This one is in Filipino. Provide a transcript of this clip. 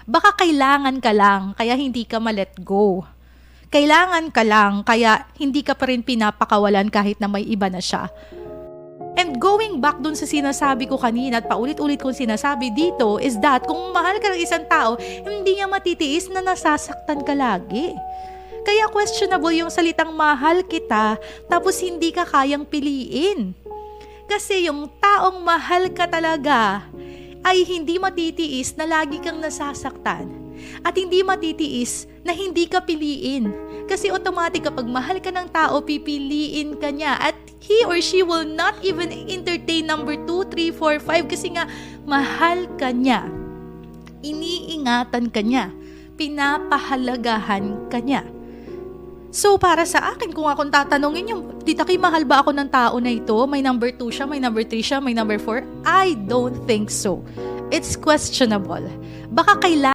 Baka kailangan ka lang, kaya hindi ka ma-let go. Kailangan ka lang, kaya hindi ka pa rin pinapakawalan kahit na may iba na siya. And going back dun sa sinasabi ko kanina at paulit-ulit kong sinasabi dito is that kung mahal ka ng isang tao, hindi niya matitiis na nasasaktan ka lagi. Kaya questionable yung salitang mahal kita tapos hindi ka kayang piliin. Kasi yung taong mahal ka talaga ay hindi matitiis na lagi kang nasasaktan. At hindi matitiis na hindi ka piliin. Kasi automatic kapag mahal ka ng tao, pipiliin ka niya. At he or she will not even entertain number 2, 3, 4, 5 kasi nga mahal ka niya. Iniingatan ka niya. Pinapahalagahan ka niya. So para sa akin, kung akong tatanungin yung, Tita Kay, mahal ba ako ng tao na ito? May number 2 siya, may number 3 siya, may number 4? I don't think so. It's questionable. Baka kailangan